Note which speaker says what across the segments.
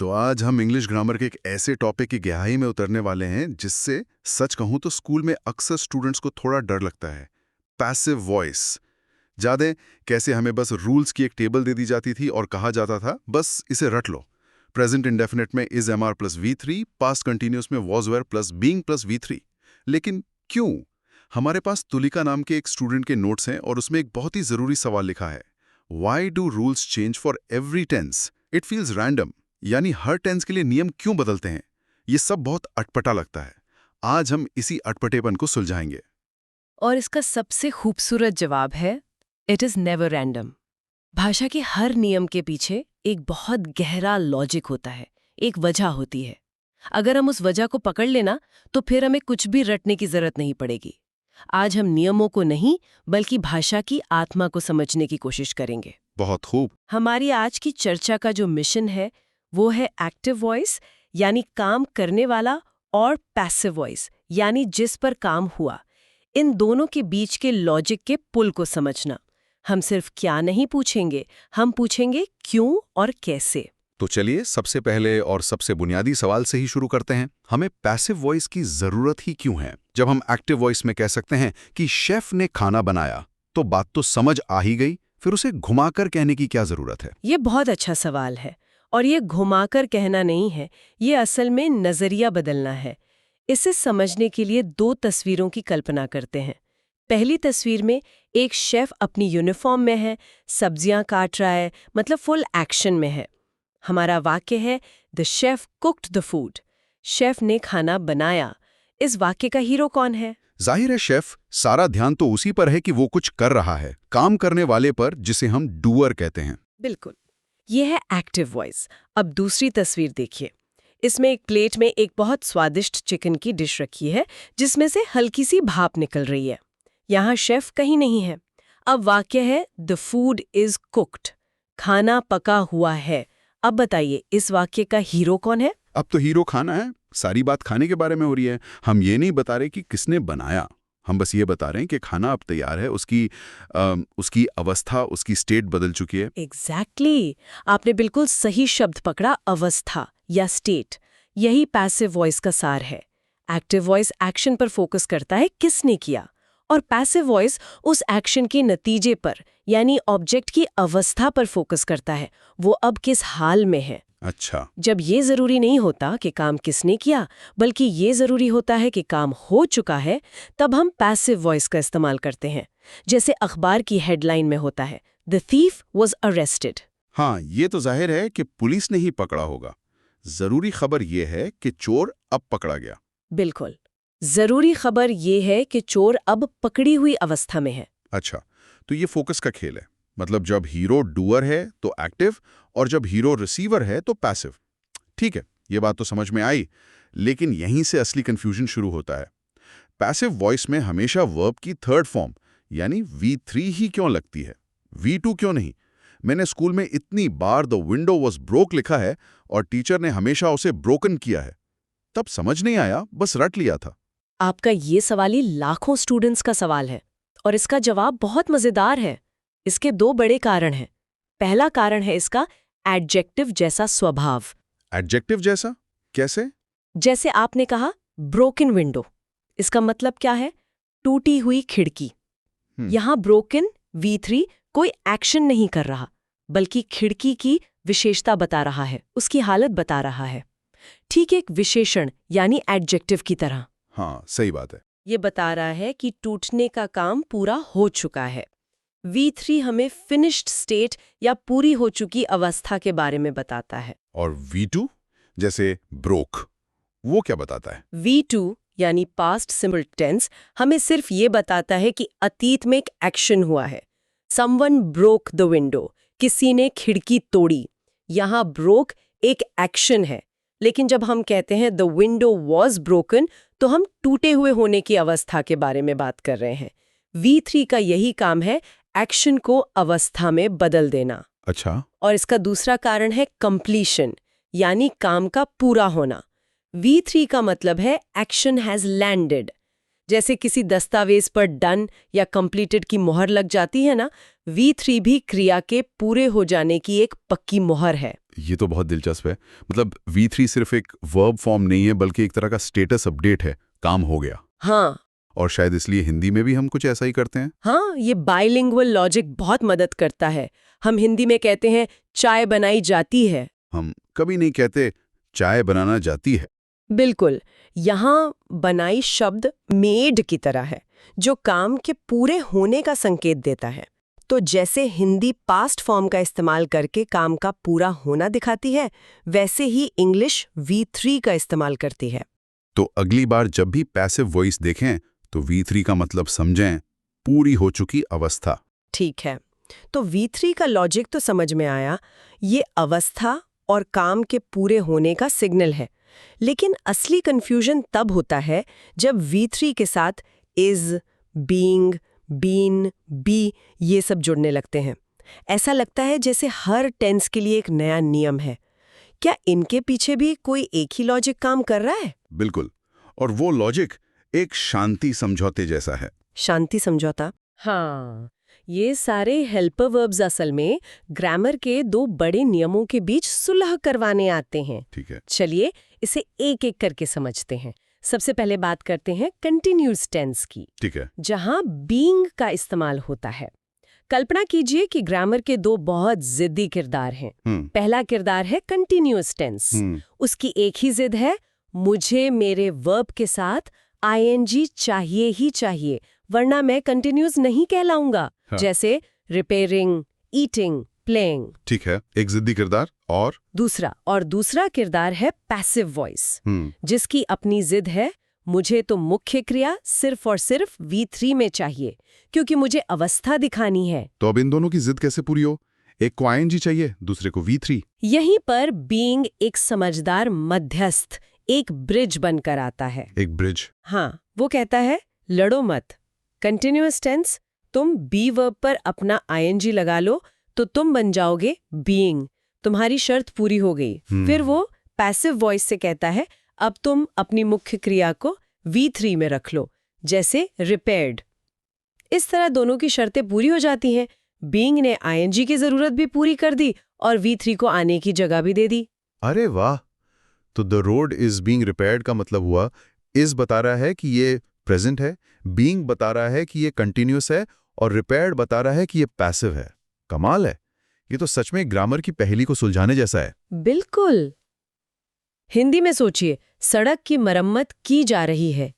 Speaker 1: तो आज हम इंग्लिश ग्रामर के एक ऐसे टॉपिक की गहराई में उतरने वाले हैं जिससे सच कहूं तो स्कूल में अक्सर स्टूडेंट्स को थोड़ा डर लगता है। Passive voice. यादें कैसे हमें बस रूल्स की एक टेबल दे दी जाती थी और कहा जाता था बस इसे रट लो। प्रेजेंट इंडेफिनिट में is am are plus V3, past continuous में was were plus being plus V3। लेकिन क्यों? हमारे पास तुलिका नाम के एक स्टूडेंट के नोट्स हैं और उसमें एक बहुत ही जरूरी सवाल लिखा है। Why do rules change for every tense? It feels random. यानी हर टेंस के लिए नियम क्यों बदलते हैं? ये सब बहुत अटपटा लगता है। आज हम इसी अटपटेपन को सुलझाएंगे।
Speaker 2: और इसका सबसे खूबसूरत जवाब है इट इज़ नेवर रैंडम। भाषा के हर नियम के पीछे एक बहुत गहरा लॉजिक होता है, एक वजह होती है। अगर हम उस वजह को पकड़ लेना तो फिर हमें कुछ भी रटने की जरूरत नहीं पड़ेगी। आज हम नियमों को नहीं बल्कि भाषा की आत्मा को समझने की कोशिश करेंगे।
Speaker 1: बहुत खूब।
Speaker 2: हमारी आज की चर्चा का जो मिशन है वो है एक्टिव वॉइस यानी काम करने वाला, और पैसिव वॉइस यानी जिस पर काम हुआ। इन दोनों के बीच के लॉजिक के पुल को समझना। हम सिर्फ क्या नहीं पूछेंगे, हम पूछेंगे क्यों और कैसे।
Speaker 1: तो चलिए सबसे पहले और सबसे बुनियादी सवाल से ही शुरू करते हैं। हमें पैसिव वॉइस की जरूरत ही क्यों है? जब हम एक्टिव वॉइस में कह सकते हैं कि शेफ ने खाना बनाया, तो बात तो समझ आ ही गई, फिर उसे घुमाकर कहने की क्या जरूरत है?
Speaker 2: ये बहुत अच्छा सवाल है, और ये घुमाकर कहना नहीं है, ये असल में नजरिया बदलना है। इसे समझने के लिए दो तस्वीरों की कल्पना करते हैं। पहली तस्वीर में एक शेफ अपनी यूनिफॉर्म में है, सब्जियां काट रहा है, मतलब फुल एक्शन में है। हमारा वाक्य है the chef cooked the food. Chef ने खाना बनाया। इस वाक्य का हीरो कौन है?
Speaker 1: जाहिर है शेफ। सारा ध्यान तो उसी पर है कि वो कुछ कर रहा है, काम करने वाले पर, जिसे हम डूअर कहते हैं।
Speaker 2: बिल्कुल, ये है एक्टिव वॉइस। अब दूसरी तस्वीर देखिए। इसमें एक प्लेट में एक बहुत स्वादिष्ट चिकन की डिश रखी है जिसमें से हल्की सी भाप निकल रही है। यहाँ शेफ कहीं नहीं है। अब वाक्य है द फूड इज कुक्ड। खाना पका हुआ है। अब बताइए इस वाक्य का हीरो कौन है?
Speaker 1: अब तो हीरो खाना है। सारी बात खाने के बारे में हो रही है। हम ये नहीं बता रहे कि किसने बनाया, हम बस ये बता रहे हैं कि खाना अब तैयार है। उसकी अवस्था, उसकी स्टेट बदल चुकी है।
Speaker 2: एग्जैक्टली आपने बिल्कुल सही शब्द पकड़ा, अवस्था या स्टेट। यही पैसिव वॉइस का सार है। एक्टिव वॉइस एक्शन पर फोकस करता है, किसने किया, और पैसिव वॉइस उस एक्शन के नतीजे पर यानी ऑब्जेक्ट की अवस्था पर फोकस करता है, वो अब किस हाल में है।
Speaker 1: अच्छा।
Speaker 2: जब ये जरूरी नहीं होता कि काम किसने किया, बल्कि ये जरूरी होता है कि काम हो चुका है, तब हम पैसिव वॉइस का इस्तेमाल करते हैं। जैसे अखबार की हेडलाइन में होता है द थीफ वॉज अरेस्टेड।
Speaker 1: हाँ, ये तो जाहिर है कि पुलिस ने ही पकड़ा होगा। जरूरी खबर ये है कि चोर अब पकड़ा गया।
Speaker 2: बिल्कुल, जरूरी खबर ये है कि चोर अब पकड़ी हुई अवस्था में है।
Speaker 1: अच्छा, तो ये फोकस का खेल है। मतलब जब हीरो डूअर है तो एक्टिव, और जब हीरो रिसीवर है तो पैसिव। ठीक है, ये बात तो समझ में आई। लेकिन यहीं से असली कंफ्यूजन शुरू होता है। पैसिव वॉइस में हमेशा वर्ब की थर्ड फॉर्म यानी V3 ही क्यों लगती है, V2 क्यों नहीं? मैंने स्कूल में इतनी बार द विंडो वॉज ब्रोक लिखा है और टीचर ने हमेशा उसे ब्रोकन किया है। तब समझ नहीं आया, बस रट लिया था।
Speaker 2: आपका ये सवाल ही लाखों स्टूडेंट्स का सवाल है, और इसका जवाब बहुत मजेदार है। इसके दो बड़े कारण हैं। पहला कारण है इसका एडजेक्टिव जैसा स्वभाव।
Speaker 1: एडजेक्टिव जैसा? कैसे?
Speaker 2: जैसे आपने कहा ब्रोकन विंडो, इसका मतलब क्या है? टूटी हुई खिड़की। यहां ब्रोकन V3 कोई एक्शन नहीं कर रहा, बल्कि खिड़की की विशेषता बता रहा है, उसकी हालत बता रहा है। ठीक एक विशेषण यानी एडजेक्टिव की तरह।
Speaker 1: हाँ, सही बात है।
Speaker 2: ये बता रहा है कि टूटने का काम पूरा हो चुका है। V3 हमें फिनिश्ड स्टेट या पूरी हो चुकी अवस्था के बारे में बताता है।
Speaker 1: और V2 जैसे ब्रोक, वो क्या बताता है?
Speaker 2: V2 यानी पास्ट सिंपल टेंस हमें सिर्फ ये बताता है कि अतीत में एक एक्शन हुआ है। समवन ब्रोक द विंडो, किसी ने खिड़की तोड़ी। यहाँ ब्रोक एक एक्शन है, लेकिन जब हम कहते हैं द विंडो वॉज ब्रोकन, तो हम टूटे हुए होने की अवस्था के बारे में बात कर रहे हैं। V3 का यही काम है, एक्शन को अवस्था में बदल देना।
Speaker 1: अच्छा।
Speaker 2: और इसका दूसरा कारण है कंप्लीशन यानी काम का पूरा होना। V3 का मतलब है एक्शन हैज लैंडेड। जैसे किसी दस्तावेज पर डन या कंप्लीटेड की मोहर लग जाती है ना, V3 भी क्रिया के पूरे हो जाने की एक पक्की मोहर है।
Speaker 1: ये तो बहुत दिलचस्प है। मतलब V3 सिर्फ एक वर्ब फॉर्म नहीं है बल्कि एक तरह का स्टेटस अपडेट है, काम हो गया।
Speaker 2: हाँ
Speaker 1: और शायद इसलिए हिंदी में भी हम कुछ ऐसा ही करते हैं।
Speaker 2: हाँ, ये बाइलिंगुअल लॉजिक बहुत मदद करता है। हम हिंदी में कहते हैं चाय बनाई जाती है।
Speaker 1: हम कभी नहीं कहते चाय बनाना जाती है।
Speaker 2: बिल्कुल, यहाँ बनाई शब्द मेड की तरह है, जो काम के पूरे होने का संकेत देता है। तो जैसे हिंदी पास्ट फॉर्म का इस्तेमाल करके काम का पूरा होना दिखाती है, वैसे ही इंग्लिश V3 का इस्तेमाल करती है।
Speaker 1: तो अगली बार जब भी पैसिव वॉइस देखें तो V3 का मतलब समझें, पूरी हो चुकी अवस्था।
Speaker 2: ठीक है, तो V3 का लॉजिक तो समझ में आया, ये अवस्था और काम के पूरे होने का सिग्नल है। लेकिन असली कंफ्यूजन तब होता है जब V3 के साथ इज, बीइंग, बीन, बी ये सब जुड़ने लगते हैं। ऐसा लगता है जैसे हर टेंस के लिए एक नया नियम है। क्या इनके पीछे भी कोई एक ही लॉजिक काम कर रहा है?
Speaker 1: बिल्कुल, और वो लॉजिक एक शांति समझौते जैसा है।
Speaker 2: शांति समझौता? हाँ, ये सारे हेल्पर वर्ब्स असल में ग्रामर के दो बड़े नियमों के बीच सुलह करवाने आते हैं।
Speaker 1: ठीक है।
Speaker 2: चलिए इसे एक एक करके समझते हैं। सबसे पहले बात करते हैं कंटिन्यूअस टेंस की,
Speaker 1: ठीक है।
Speaker 2: जहां बीइंग का इस्तेमाल होता है। कल्पना कीजिए कि ग्रामर के दो बहुत जिद्दी किरदार हैं। पहला किरदार है कंटिन्यूअस टेंस। उसकी एक ही जिद है, मुझे मेरे वर्ब के साथ आईएनजी चाहिए ही चाहिए, वरना मैं कंटिन्यूअस नहीं कहलाऊंगा।
Speaker 1: हाँ।
Speaker 2: जैसे रिपेयरिंग, ईटिंग, प्लेइंग।
Speaker 1: ठीक है, एक जिद्दी किरदार। और
Speaker 2: दूसरा किरदार है पैसिव वॉइस, जिसकी अपनी जिद है, मुझे तो मुख्य क्रिया सिर्फ और सिर्फ V3 में चाहिए, क्योंकि मुझे अवस्था दिखानी है।
Speaker 1: तो अब इन दोनों की जिद कैसे पूरी हो? एक को ING चाहिए, दूसरे को V3।
Speaker 2: यहीं पर बीइंग एक समझदार मध्यस्थ, एक ब्रिज बनकर आता है।
Speaker 1: एक ब्रिज?
Speaker 2: हाँ, वो कहता है लड़ो मत। कंटिन्यूअस टेंस, तुम बी वर्ब पर अपना ING लगा लो तो तुम बन जाओगे बीइंग, तुम्हारी शर्त पूरी हो गई। फिर वो पैसिव वॉइस से कहता है, अब तुम अपनी मुख्य क्रिया को V3 में रख लो, जैसे रिपेयर्ड। इस तरह दोनों की शर्तें पूरी हो जाती हैं। बीइंग ने ING की जरूरत भी पूरी कर दी और V3 को आने की जगह भी दे दी।
Speaker 1: अरे वाह! तो the road is being repaired का मतलब हुआ, इज बता रहा है कि ये प्रेजेंट है, बीइंग बता रहा है कि ये कंटिन्यूअस है, और रिपेयर्ड बता रहा है कि ये पैसिव है। कमाल है! ये तो सच में ग्रामर की पहेली को सुलझाने जैसा है।
Speaker 2: बिल्कुल। हिंदी में सोचिए, सड़क की मरम्मत की जा रही है।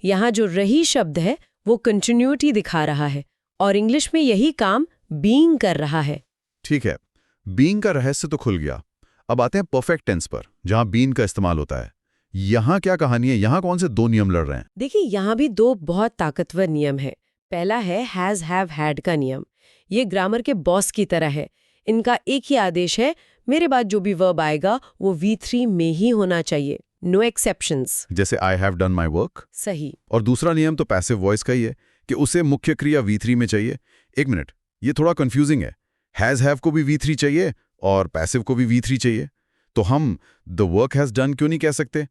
Speaker 2: यहाँ जो रही शब्द है वो कंटिन्यूटी दिखा रहा है, और इंग्लिश में यही काम बीइंग कर रहा है।
Speaker 1: ठीक है, बीइंग का रहस्य तो खुल गया। अब आते हैं परफेक्ट टेंस पर, जहां बीन का इस्तेमाल होता है। यहाँ क्या कहानी है? यहाँ कौन से दो नियम लड़ रहे हैं?
Speaker 2: देखिए, यहाँ भी दो बहुत ताकतवर नियम है। पहला है हैज हैव हैड का नियम। ये ग्रामर के बॉस की तरह है। इनका एक ही आदेश है, मेरे बाद जो भी वर्ब आएगा वो V3 में ही होना चाहिए, नो एक्सेप्शंस।
Speaker 1: जैसे I have done my work.
Speaker 2: सही।
Speaker 1: और दूसरा नियम तो पैसिव वॉइस का ही है कि उसे मुख्य क्रिया V3 में चाहिए। एक मिनट, ये थोड़ा कंफ्यूजिंग है। हैज हैव को भी V3 चाहिए और पैसिव को भी V3 चाहिए, तो हम द वर्क हैज डन क्यों नहीं कह सकते?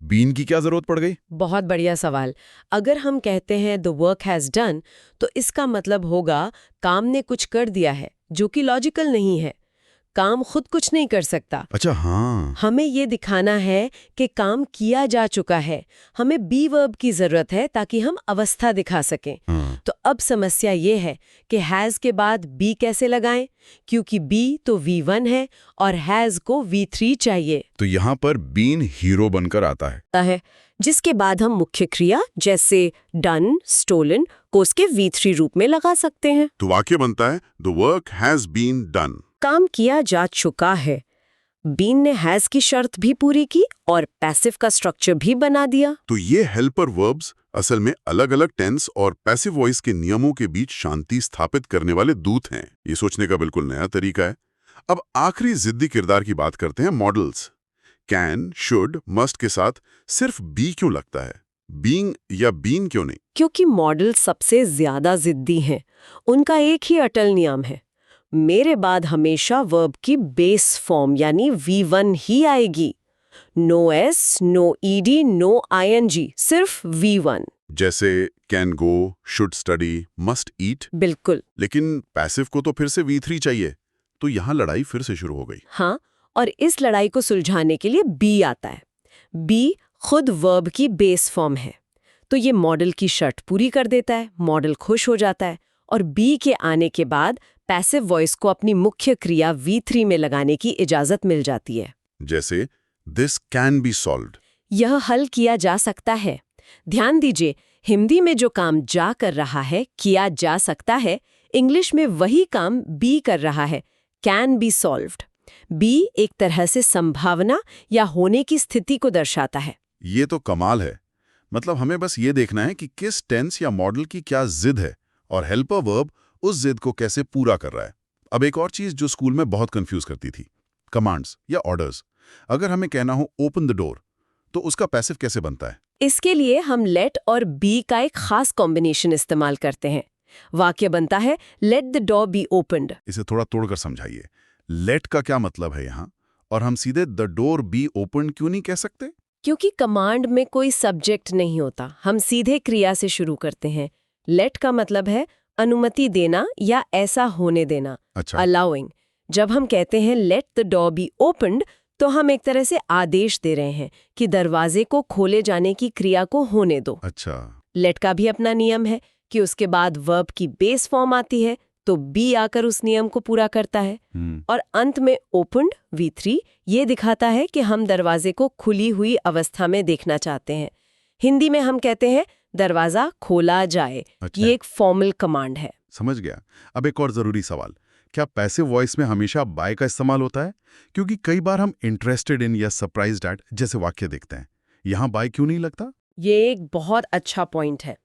Speaker 1: बीन की क्या जरूरत पड़ गई?
Speaker 2: बहुत बढ़िया सवाल। अगर हम कहते हैं द वर्क हैज डन, तो इसका मतलब होगा काम ने कुछ कर दिया है, जो कि लॉजिकल नहीं है। काम खुद कुछ नहीं कर सकता।
Speaker 1: अच्छा, हाँ।
Speaker 2: हमें ये दिखाना है कि काम किया जा चुका है। हमें बी वर्ब की जरूरत है ताकि हम अवस्था दिखा सकें।
Speaker 1: हाँ।
Speaker 2: तो अब समस्या ये है कि हैज के बाद बी कैसे लगाएं, क्योंकि बी तो V1 है और हैज को V3 चाहिए।
Speaker 1: तो यहाँ पर बीन हीरो बनकर आता है,
Speaker 2: जिसके बाद हम मुख्य क्रिया जैसे डन, स्टोलन को उसके V3 रूप में लगा सकते हैं।
Speaker 1: तो वाक्य बनता है the work has been done.
Speaker 2: काम किया जा चुका है। बीन ने हैज की शर्त भी पूरी की और पैसिव का स्ट्रक्चर भी बना दिया।
Speaker 1: तो ये हेल्पर वर्ब्स असल में अलग-अलग टेंस और पैसिव वॉइस के नियमों के बीच शांति स्थापित करने वाले दूत हैं। ये सोचने का बिल्कुल नया तरीका है। अब आखिरी जिद्दी किरदार की बात करते हैं, मॉडल्स। कैन, शुड, मस्ट के साथ सिर्फ बी क्यों लगता है? बीइंग या बीन क्यों नहीं?
Speaker 2: क्योंकि मॉडल सबसे ज्यादा जिद्दी हैं। उनका एक ही अटल नियम है, मेरे बाद हमेशा वर्ब की बेस फॉर्म यानी V1 ही आएगी। No S, no ED, no ING, सिर्फ V1।
Speaker 1: जैसे can go, should study, must eat.
Speaker 2: बिल्कुल।
Speaker 1: लेकिन पैसिव को तो फिर से V3 चाहिए, तो यहाँ लड़ाई फिर से शुरू हो गई।
Speaker 2: हाँ, और इस लड़ाई को सुलझाने के लिए बी आता है। बी खुद वर्ब की बेस फॉर्म है, तो ये मॉडल की शर्त पूरी कर देता है, मॉडल खुश हो जाता है और बी के आने के बाद पैसिव वॉइस को अपनी मुख्य क्रिया V3 में लगाने की इजाजत मिल जाती है।
Speaker 1: जैसे दिस कैन बी सॉल्व्ड।
Speaker 2: यह हल किया जा सकता है। ध्यान दीजिए, हिंदी में जो काम जा कर रहा है, किया जा सकता है, इंग्लिश में वही काम बी कर रहा है, कैन बी सॉल्व्ड। बी एक तरह से संभावना या होने की स्थिति को दर्शाता है।
Speaker 1: ये तो कमाल है। मतलब हमें बस ये देखना है कि किस टेंस या मॉडल की क्या जिद है और हेल्पर वर्ब उस जिद को कैसे पूरा कर रहा है। अब एक और चीज जो स्कूल में बहुत कंफ्यूज करती थी, कमांड्स या ऑर्डर्स। अगर हमें कहना हो ओपन द डोर, तो उसका पैसिव कैसे बनता है?
Speaker 2: इसके लिए हम लेट और बी का एक खास कॉम्बिनेशन इस्तेमाल करते हैं। वाक्य बनता है let the door be opened.
Speaker 1: इसे थोड़ा तोड़कर समझाइए। लेट का क्या मतलब है यहाँ, और हम सीधे द डोर बी ओपन क्यों नहीं कह सकते?
Speaker 2: क्योंकि कमांड में कोई सब्जेक्ट नहीं होता, हम सीधे क्रिया से शुरू करते हैं। लेट का मतलब है अनुमति देना या ऐसा होने देना,
Speaker 1: अच्छा।
Speaker 2: अलाउइंग। जब हम कहते हैं let the door be opened, तो हम एक तरह से आदेश दे रहे हैं कि दरवाजे को खोले जाने की क्रिया को होने दो।
Speaker 1: अच्छा।
Speaker 2: लेट का भी अपना नियम है कि उसके बाद वर्ब की बेस फॉर्म आती है, तो बी आकर उस नियम को पूरा करता है। और अंत में ओपन्ड V3 ये दिखाता है कि हम दरवाजे को खुली हुई अवस्था में देखना चाहते हैं। हिंदी में हम कहते हैं दरवाजा खोला जाए।
Speaker 1: अच्छा।
Speaker 2: ये एक फॉर्मल कमांड है।
Speaker 1: समझ गया। अब एक और जरूरी सवाल, क्या पैसिव वॉइस में हमेशा बाय का इस्तेमाल होता है? क्योंकि कई बार हम इंटरेस्टेड इन या सरप्राइज्ड एट जैसे वाक्य देखते हैं, यहाँ बाय क्यों नहीं लगता?
Speaker 2: ये एक बहुत अच्छा पॉइंट है।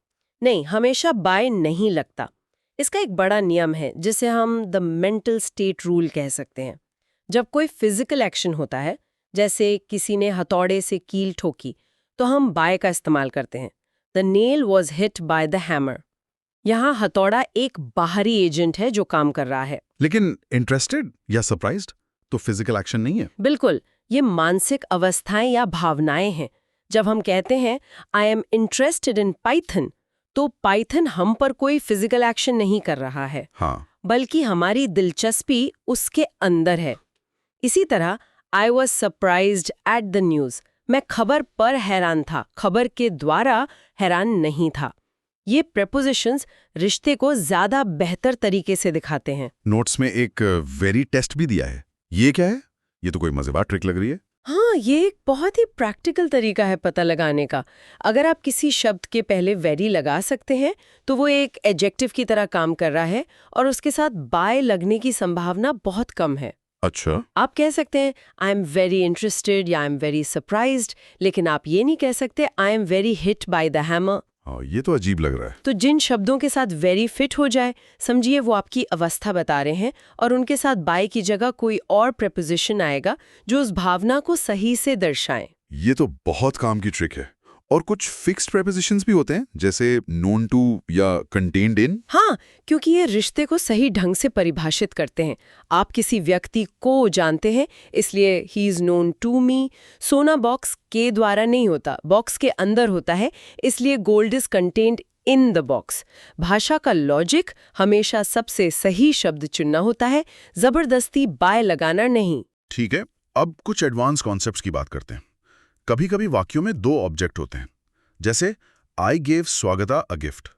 Speaker 2: नहीं, हमेशा बाय नहीं लगता। इसका एक बड़ा नियम है जिसे हम द मेंटल स्टेट रूल कह सकते हैं। जब कोई फिजिकल एक्शन होता है, जैसे किसी ने हथौड़े से कील ठोकी, तो हम बाय का इस्तेमाल करते हैं। The nail was hit by the hammer. यहाँ हथौड़ा एक बाहरी एजेंट है जो काम कर रहा है।
Speaker 1: लेकिन इंटरेस्टेड या सरप्राइज्ड तो फिजिकल एक्शन नहीं है।
Speaker 2: बिल्कुल, ये मानसिक अवस्थाएं या भावनाएं हैं। जब हम कहते हैं I am interested in Python, तो पाइथन हम पर कोई फिजिकल एक्शन नहीं कर रहा है,
Speaker 1: हाँ।
Speaker 2: बल्कि हमारी दिलचस्पी उसके अंदर है। इसी तरह I was surprised at the news, मैं खबर पर हैरान था, खबर के द्वारा हैरान नहीं था। ये प्रेपोजिशंस रिश्ते को ज्यादा बेहतर तरीके से दिखाते हैं।
Speaker 1: नोट्स में एक वेरी टेस्ट भी दिया है, ये क्या है? ये तो कोई मजेदार ट्रिक लग रही है।
Speaker 2: हाँ, ये एक बहुत ही प्रैक्टिकल तरीका है पता लगाने का। अगर आप किसी शब्द के पहले वेरी लगा सकते हैं, तो वो एक एडजेक्टिव की तरह काम कर रहा है और उसके साथ बाय लगने की संभावना बहुत कम है।
Speaker 1: अच्छा।
Speaker 2: आप कह सकते हैं आई एम वेरी इंटरेस्टेड या आई एम वेरी सरप्राइज्ड, लेकिन आप ये नहीं कह सकते I am very hit by the hammer.
Speaker 1: हाँ, ये तो अजीब लग रहा है।
Speaker 2: तो जिन शब्दों के साथ वेरी फिट हो जाए, समझिए वो आपकी अवस्था बता रहे हैं, और उनके साथ बाय की जगह कोई और प्रेपोजिशन आएगा जो उस भावना को सही से दर्शाए।
Speaker 1: ये तो बहुत काम की ट्रिक है। और कुछ फिक्स्ड प्रेपोजिशंस भी होते हैं, जैसे नोन टू या कंटेन्ड इन।
Speaker 2: हाँ, क्योंकि ये रिश्ते को सही ढंग से परिभाषित करते हैं। आप किसी व्यक्ति को जानते हैं, इसलिए he is known to me. सोना बॉक्स के द्वारा नहीं होता, बॉक्स के अंदर होता है, इसलिए gold is contained in the box. भाषा का लॉजिक हमेशा सबसे सही शब्द चुनना होता है, जबरदस्ती बाय लगाना नहीं।
Speaker 1: ठीक है, अब कुछ एडवांस कॉन्सेप्ट्स की बात करते हैं। कभी कभी वाक्यों में दो ऑब्जेक्ट होते हैं, जैसे I gave Swagata a gift.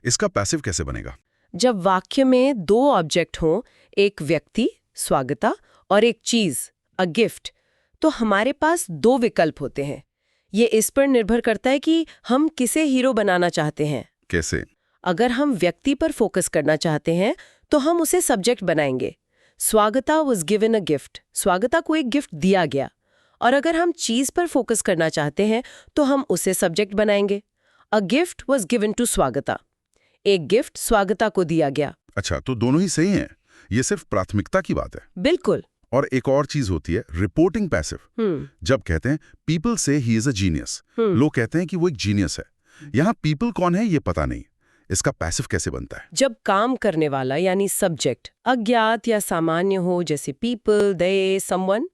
Speaker 1: इसका पैसिव कैसे बनेगा?
Speaker 2: जब वाक्य में दो ऑब्जेक्ट हों, एक व्यक्ति स्वागता और एक चीज अ गिफ्ट, तो हमारे पास दो विकल्प होते हैं। ये इस पर निर्भर करता है कि हम किसे हीरो बनाना चाहते हैं।
Speaker 1: कैसे?
Speaker 2: अगर हम व्यक्ति पर फोकस करना चाहते हैं, तो हम उसे सब्जेक्ट बनाएंगे। स्वागता वॉज गिवन अ गिफ्ट, स्वागता को एक गिफ्ट दिया गया। और अगर हम चीज पर फोकस करना चाहते हैं, तो हम उसे सब्जेक्ट बनाएंगे। A gift was given to Swagata, एक गिफ्ट स्वागता को दिया गया।
Speaker 1: अच्छा, तो दोनों ही सही हैं। ये सिर्फ प्राथमिकता की बात है।
Speaker 2: बिल्कुल।
Speaker 1: और एक और चीज होती है रिपोर्टिंग पैसिव। जब कहते हैं पीपल से ही इज अ जीनियस, लोग कहते हैं कि वो एक जीनियस है। यहाँ पीपल कौन है ये पता नहीं, इसका पैसिव कैसे बनता है?
Speaker 2: जब काम करने वाला यानी सब्जेक्ट अज्ञात या सामान्य हो, जैसे पीपल, दे, समवन,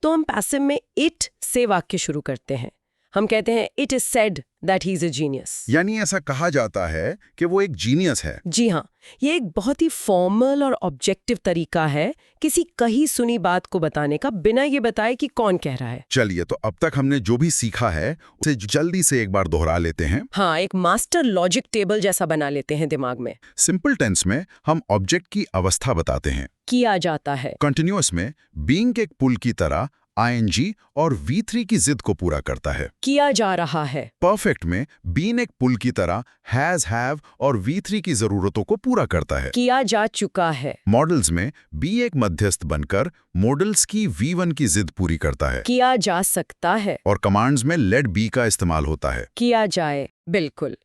Speaker 2: तो हम पैसिव में इट से वाक्य शुरू करते हैं। हम कहते हैं it is said that he is a genius.
Speaker 1: यानी ऐसा कहा जाता है कि वो एक जीनियस है।
Speaker 2: जी हाँ, ये एक बहुत ही फॉर्मल और ऑब्जेक्टिव तरीका है किसी कही सुनी बात को बताने का, बिना ये बताए कि कौन कह रहा है।
Speaker 1: चलिए, तो अब तक हमने जो भी सीखा है उसे जल्दी से एक बार दोहरा लेते हैं।
Speaker 2: हाँ, एक मास्टर लॉजिक टेबल जैसा बना लेते हैं दिमाग में।
Speaker 1: सिंपल टेंस में हम ऑब्जेक्ट की अवस्था बताते हैं।
Speaker 2: किया जाता है।
Speaker 1: कंटिन्यूअस में बीइंग एक पुल की तरह ING और V3 की जिद को पूरा करता है।
Speaker 2: किया जा रहा है।
Speaker 1: परफेक्ट में बीइंग एक पुल की तरह हैज, हैव और V3 की जरूरतों को पूरा करता है।
Speaker 2: किया जा चुका है।
Speaker 1: मॉडल्स में बी एक मध्यस्थ बनकर मॉडल्स की V1 की जिद पूरी करता है।
Speaker 2: किया जा सकता है।
Speaker 1: और कमांड्स में लेट बी का इस्तेमाल होता है।
Speaker 2: किया जाए, बिल्कुल।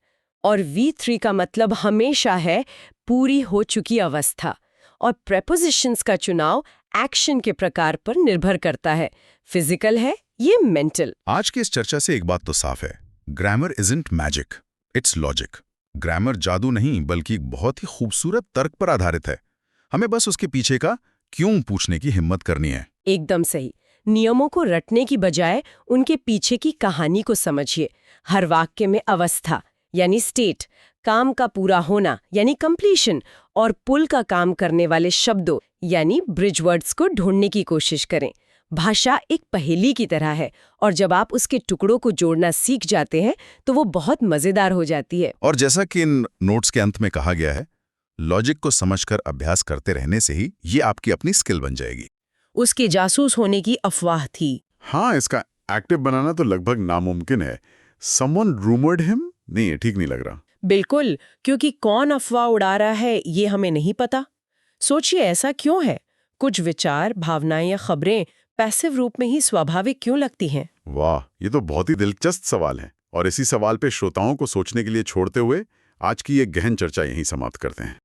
Speaker 2: और V3 का मतलब हमेशा है पूरी हो चुकी अवस्था। और प्रेपोजिशंस का चुनाव एक्शन के प्रकार पर निर्भर करता है। फिजिकल है, ये मेंटल।
Speaker 1: आज की इस चर्चा से एक बात तो साफ है, grammar isn't magic, it's logic. Grammar जादू नहीं, बल्कि एक बहुत ही खूबसूरत तर्क पर आधारित है। हमें बस उसके पीछे का क्यों पूछने की हिम्मत करनी है।
Speaker 2: एकदम सही। नियमों को रटने की बजाय उनके पीछे की कहानी को समझिए। हर वाक्य में अवस्था यानी स्टेट, काम का पूरा होना यानी कंप्लीशन और पुल का काम करने वाले शब्दों यानी ब्रिज वर्ड्स को ढूंढने की कोशिश करें। भाषा एक पहेली की तरह है और जब आप उसके टुकड़ों को जोड़ना सीख जाते हैं तो वो बहुत मजेदार हो जाती है।
Speaker 1: और जैसा कि इन नोट्स के अंत में कहा गया है, लॉजिक को समझकर अभ्यास करते रहने से ही ये आपकी अपनी स्किल बन जाएगी।
Speaker 2: उसके जासूस होने की अफवाह थी।
Speaker 3: हाँ, इसका एक्टिव बनाना तो लगभग नामुमकिन है। Someone rumoured him? नहीं, ये ठीक नहीं लग रहा।
Speaker 2: बिल्कुल, क्योंकि कौन अफवाह उड़ा रहा है ये हमें नहीं पता। सोचिए, ऐसा क्यों है? कुछ विचार, भावनाएं या खबरें पैसिव रूप में ही स्वाभाविक क्यों लगती हैं?
Speaker 3: वाह, ये तो बहुत ही दिलचस्प सवाल है। और इसी सवाल पे श्रोताओं को सोचने के लिए छोड़ते हुए आज की ये गहन चर्चा यहीं समाप्त करते हैं।